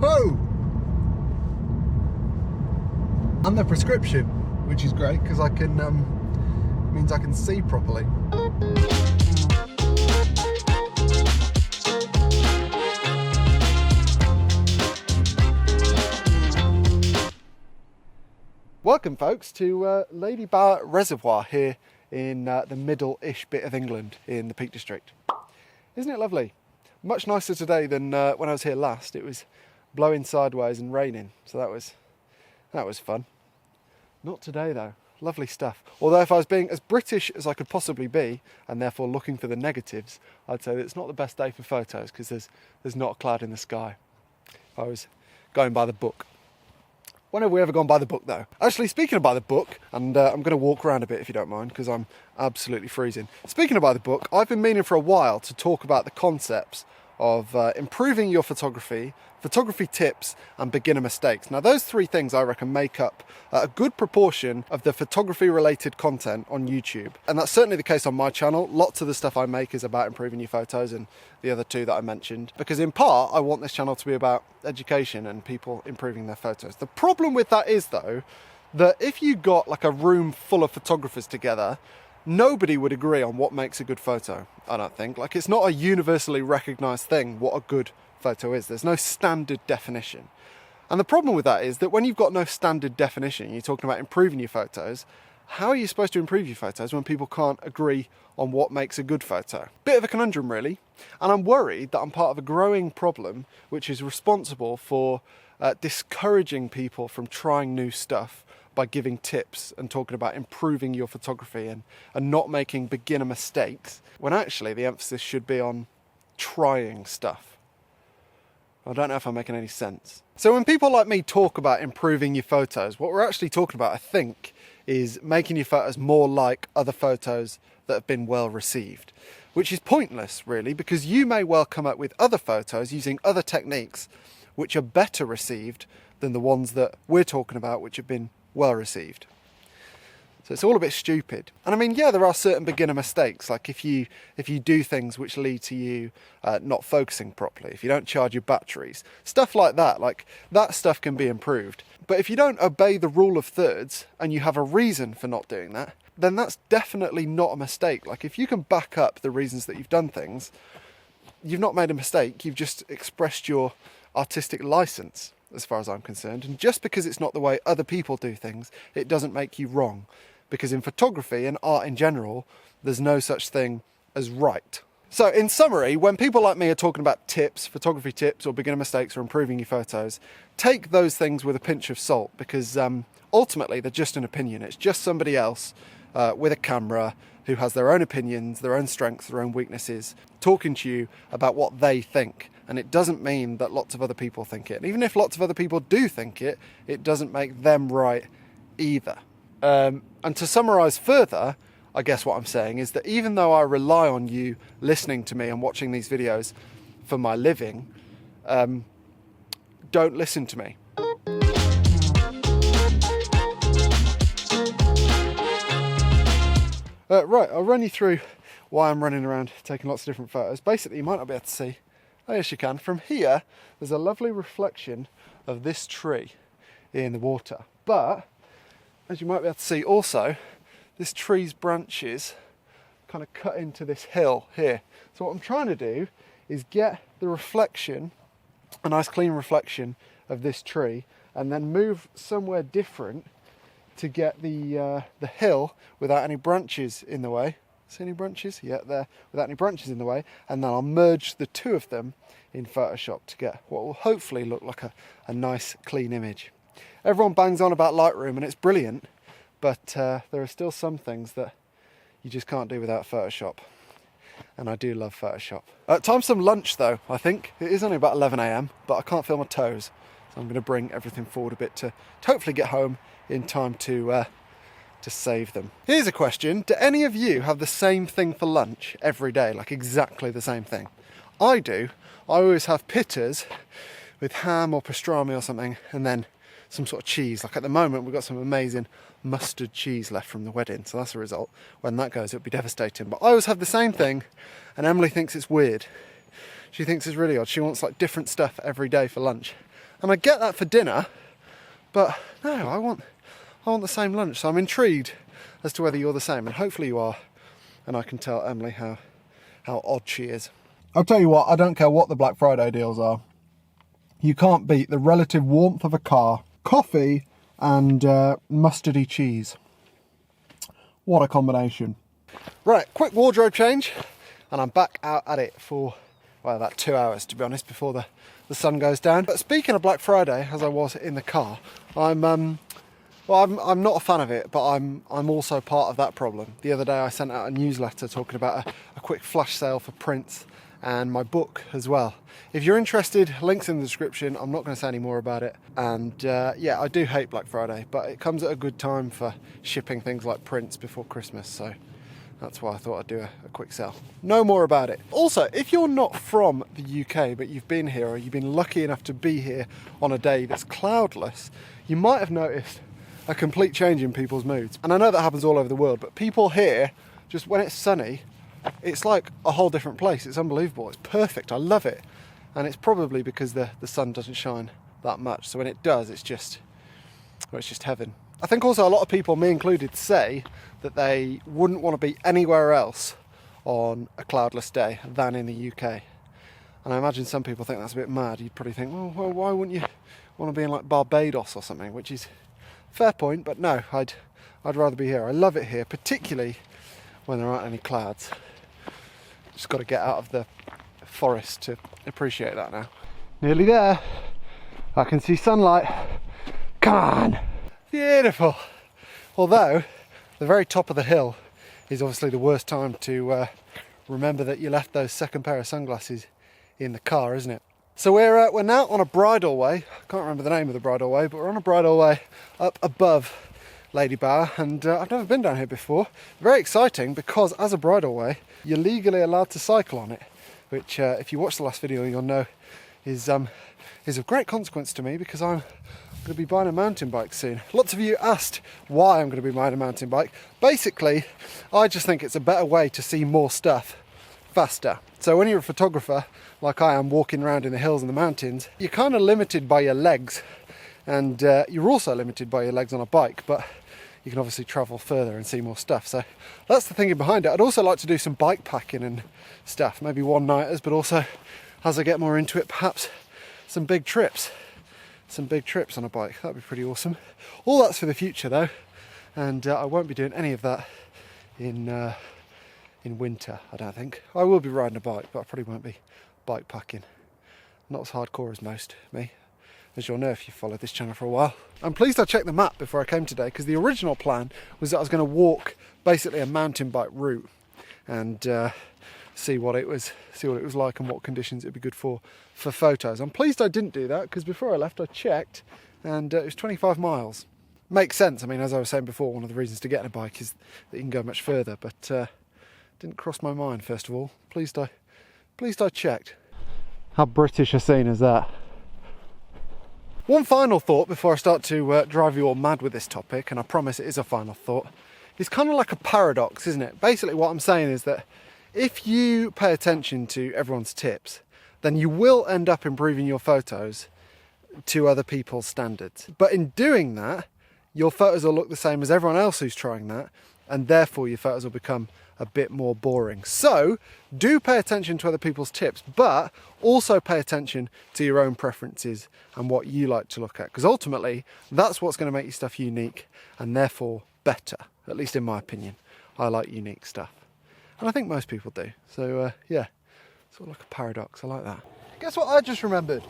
Whoa! And the prescription, which is great because I can means I can see properly. Welcome folks to Lady Barrett Reservoir here in the middle-ish bit of England in the Peak District. Isn't it lovely? Much nicer today than when I was here last. It was blowing sideways and raining, so that was fun. Not today though. Lovely stuff. Although if I was being as British as I could possibly be, and therefore looking for the negatives, I'd say that it's not the best day for photos because there's not a cloud in the sky. I was going by the book. When have we ever gone by the book though? Actually, speaking of by the book, and I'm going to walk around a bit if you don't mind because I'm absolutely freezing. Speaking of by the book, I've been meaning for a while to talk about the concepts of improving your photography, photography tips and beginner mistakes. Now those three things I reckon make up a good proportion of the photography related content on YouTube. And that's certainly the case on my channel. Lots of the stuff I make is about improving your photos and the other two that I mentioned. Because in part, I want this channel to be about education and people improving their photos. The problem with that is though, that if you got like a room full of photographers together, nobody would agree on what makes a good photo, I don't think. Like, it's not a universally recognised thing what a good photo is. There's no standard definition. And the problem with that is that when you've got no standard definition, you're talking about improving your photos, how are you supposed to improve your photos when people can't agree on what makes a good photo? Bit of a conundrum really. And I'm worried that I'm part of a growing problem which is responsible for discouraging people from trying new stuff by giving tips and talking about improving your photography and not making beginner mistakes, when actually the emphasis should be on trying stuff. I don't know if I'm making any sense. So when people like me talk about improving your photos, what we're actually talking about, I think, is making your photos more like other photos that have been well received, which is pointless really, because you may well come up with other photos using other techniques which are better received than the ones that we're talking about, which have been well received. So it's all a bit stupid. And I mean, yeah, there are certain beginner mistakes, like if you do things which lead to you not focusing properly, if you don't charge your batteries, stuff like that stuff can be improved. But if you don't obey the rule of thirds and you have a reason for not doing that, then that's definitely not a mistake. Like, if you can back up the reasons that you've done things, you've not made a mistake, you've just expressed your artistic license, as far as I'm concerned. And just because it's not the way other people do things, it doesn't make you wrong. Because in photography and art in general, there's no such thing as right. So in summary, when people like me are talking about tips, photography tips or beginner mistakes or improving your photos, take those things with a pinch of salt, because ultimately they're just an opinion. It's just somebody else with a camera who has their own opinions, their own strengths, their own weaknesses, talking to you about what they think. And it doesn't mean that lots of other people think it. And even if lots of other people do think it, it doesn't make them right either. And to summarise further, I guess what I'm saying is that even though I rely on you listening to me and watching these videos for my living, don't listen to me. Right, I'll run you through why I'm running around taking lots of different photos. Basically, you might not be able to see. Oh yes you can. From here there's a lovely reflection of this tree in the water, but as you might be able to see also, this tree's branches kind of cut into this hill here. So what I'm trying to do is get the reflection, a nice clean reflection of this tree, and then move somewhere different to get the hill without any branches in the way. See any branches? Yeah, there, without any branches in the way. And then I'll merge the two of them in Photoshop to get what will hopefully look like a nice clean image. Everyone bangs on about Lightroom and it's brilliant, but there are still some things that you just can't do without Photoshop. And I do love Photoshop. Time for some lunch though, I think. It is only about 11 AM, but I can't feel my toes. So I'm going to bring everything forward a bit to hopefully get home in time to save them. Here's a question. Do any of you have the same thing for lunch every day? Like exactly the same thing? I do. I always have pittas with ham or pastrami or something, and then some sort of cheese. Like at the moment, we've got some amazing mustard cheese left from the wedding, so that's a result. When that goes, it'll be devastating. But I always have the same thing, and Emily thinks it's weird. She thinks it's really odd. She wants like different stuff every day for lunch. And I get that for dinner, but no, I want the same lunch. So I'm intrigued as to whether you're the same, and hopefully you are. And I can tell Emily how odd she is. I'll tell you what, I don't care what the Black Friday deals are. You can't beat the relative warmth of a car, coffee, and mustardy cheese. What a combination. Right, quick wardrobe change, and I'm back out at it for, well, about 2 hours, to be honest, before the sun goes down. But speaking of Black Friday, as I was in the car, I'm not a fan of it, but I'm also part of that problem. The other day I sent out a newsletter talking about a quick flash sale for prints and my book as well. If you're interested, links in the description. I'm not going to say any more about it. And yeah, I do hate Black Friday, but it comes at a good time for shipping things like prints before Christmas, so that's why I thought I'd do a quick sale. No more about it. Also, if you're not from the UK, but you've been here, or you've been lucky enough to be here on a day that's cloudless, you might have noticed a complete change in people's moods. And I know that happens all over the world, but people here, just when it's sunny, it's like a whole different place. It's unbelievable. It's perfect. I love it. And it's probably because the sun doesn't shine that much. So when it does, it's just heaven. I think also a lot of people, me included, say that they wouldn't want to be anywhere else on a cloudless day than in the UK. And I imagine some people think that's a bit mad. You'd probably think, well, why wouldn't you want to be in like Barbados or something? Which is a fair point, but no, I'd rather be here. I love it here, particularly when there aren't any clouds. Just got to get out of the forest to appreciate that now. Nearly there. I can see sunlight. Come on. Beautiful. Although the very top of the hill is obviously the worst time to remember that you left those second pair of sunglasses in the car, isn't it? So we're now on a bridle way. I can't remember the name of the bridle way, but we're on a bridle way up above Lady Bower, and I've never been down here before. Very exciting, because as a bridle way, you're legally allowed to cycle on it, which if you watched the last video, you'll know is of great consequence to me, because I'm going to be buying a mountain bike soon. Lots of you asked why I'm going to be buying a mountain bike. Basically, I just think it's a better way to see more stuff faster. So when you're a photographer, like I am, walking around in the hills and the mountains, you're kind of limited by your legs, and you're also limited by your legs on a bike, but you can obviously travel further and see more stuff. So that's the thinking behind it. I'd also like to do some bike packing and stuff, maybe one-nighters, but also, as I get more into it, perhaps some big trips on a bike. That'd be pretty awesome. All that's for the future though, and I won't be doing any of that in winter, I don't think. I will be riding a bike, but I probably won't be bike packing. Not as hardcore as most, me, as you'll know if you've followed this channel for a while. I'm pleased I checked the map before I came today, because the original plan was that I was going to walk basically a mountain bike route and see what it was like and what conditions it'd be good for photos. I'm pleased I didn't do that, because before I left I checked and it was 25 miles. Makes sense. I mean, as I was saying before, one of the reasons to get a bike is that you can go much further, but didn't cross my mind, first of all. Pleased I checked. How British a scene is that? One final thought before I start to drive you all mad with this topic, and I promise it is a final thought. It's kind of like a paradox, isn't it? Basically what I'm saying is that if you pay attention to everyone's tips, then you will end up improving your photos to other people's standards. But in doing that, your photos will look the same as everyone else who's trying that, and therefore your photos will become a bit more boring. So do pay attention to other people's tips, but also pay attention to your own preferences and what you like to look at, because ultimately that's what's going to make your stuff unique and therefore better, at least in my opinion. I like unique stuff, and I think most people do. So yeah, sort of like a paradox. I like that. Guess what I just remembered?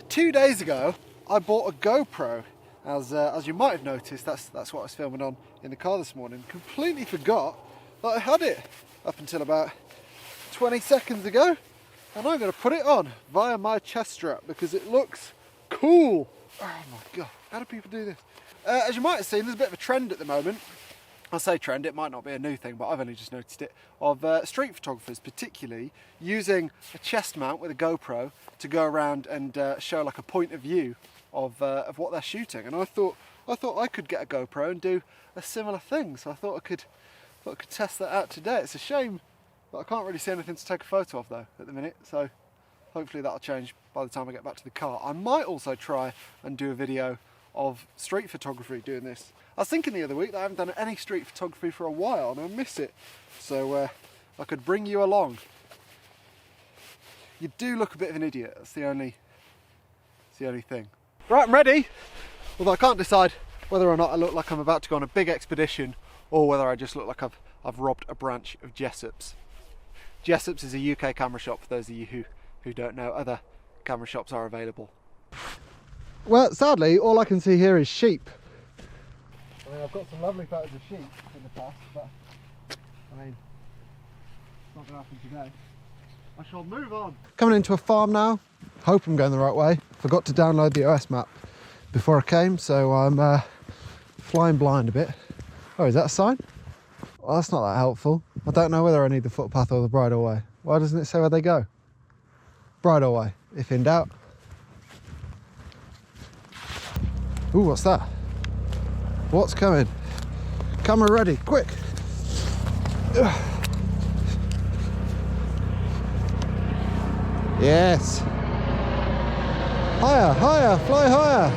2 days ago I bought a GoPro. As you might have noticed, that's what I was filming on in the car this morning. Completely forgot that I had it up until about 20 seconds ago, and I'm going to put it on via my chest strap because it looks cool. Oh my god, how do people do this? As you might have seen, there's a bit of a trend at the moment. I say trend, it might not be a new thing, but I've only just noticed it, of street photographers particularly using a chest mount with a GoPro to go around and show like a point of view of what they're shooting. And I thought I could get a GoPro and do a similar thing, so I thought I could test that out today. It's a shame that I can't really see anything to take a photo of though at the minute, so hopefully that'll change by the time I get back to the car. I might also try and do a video of street photography doing this. I was thinking the other week that I haven't done any street photography for a while and I miss it. So I could bring you along. You do look a bit of an idiot, that's the only thing. Right, I'm ready. Although I can't decide whether or not I look like I'm about to go on a big expedition or whether I just look like I've robbed a branch of Jessop's. Jessop's is a UK camera shop for those of you who don't know. Other camera shops are available. Well, sadly, all I can see here is sheep. I mean, I've got some lovely photos of sheep in the past, but I mean, it's not going to happen today. I shall move on. Coming into a farm now. Hope I'm going the right way. Forgot to download the OS map before I came, so I'm flying blind a bit. Oh, is that a sign? Well, that's not that helpful. I don't know whether I need the footpath or the bridle way. Why doesn't it say where they go? Bridle way, if in doubt. Ooh, what's that? What's coming? Camera ready, quick! Ugh. Yes! Higher, higher, fly higher!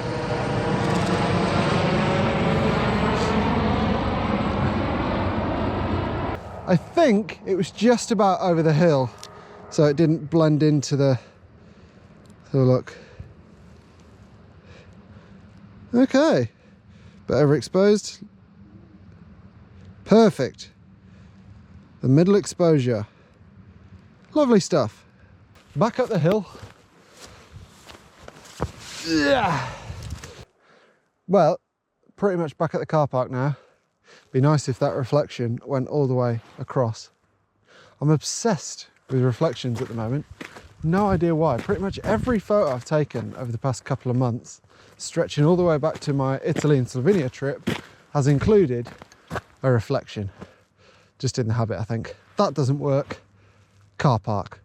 I think it was just about over the hill, so it didn't blend into the look. Okay, but overexposed. Perfect. The middle exposure. Lovely stuff. Back up the hill. Yeah. Well, pretty much back at the car park now. Be nice if that reflection went all the way across. I'm obsessed with reflections at the moment. No idea why. Pretty much every photo I've taken over the past couple of months, stretching all the way back to my Italy and Slovenia trip, has included a reflection. Just in the habit, I think. That doesn't work. Car park.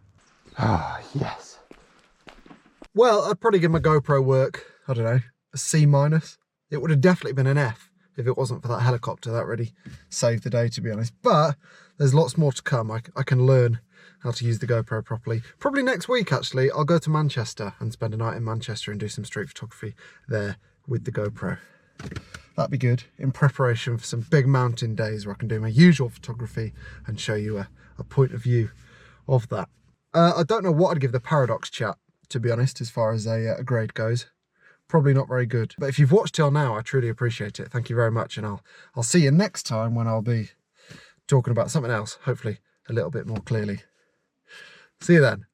Ah, yes. Well, I'd probably give my GoPro work, I don't know, a C-. It would have definitely been an F if it wasn't for that helicopter. That really saved the day, to be honest. But there's lots more to come. I can learn how to use the GoPro properly. Probably next week, actually, I'll go to Manchester and spend a night in Manchester and do some street photography there with the GoPro. That'd be good in preparation for some big mountain days where I can do my usual photography and show you a point of view of that. I don't know what I'd give the Paradox chat, to be honest, as far as a grade goes. Probably not very good. But if you've watched till now, I truly appreciate it. Thank you very much. And I'll see you next time when I'll be talking about something else, hopefully a little bit more clearly. See you then.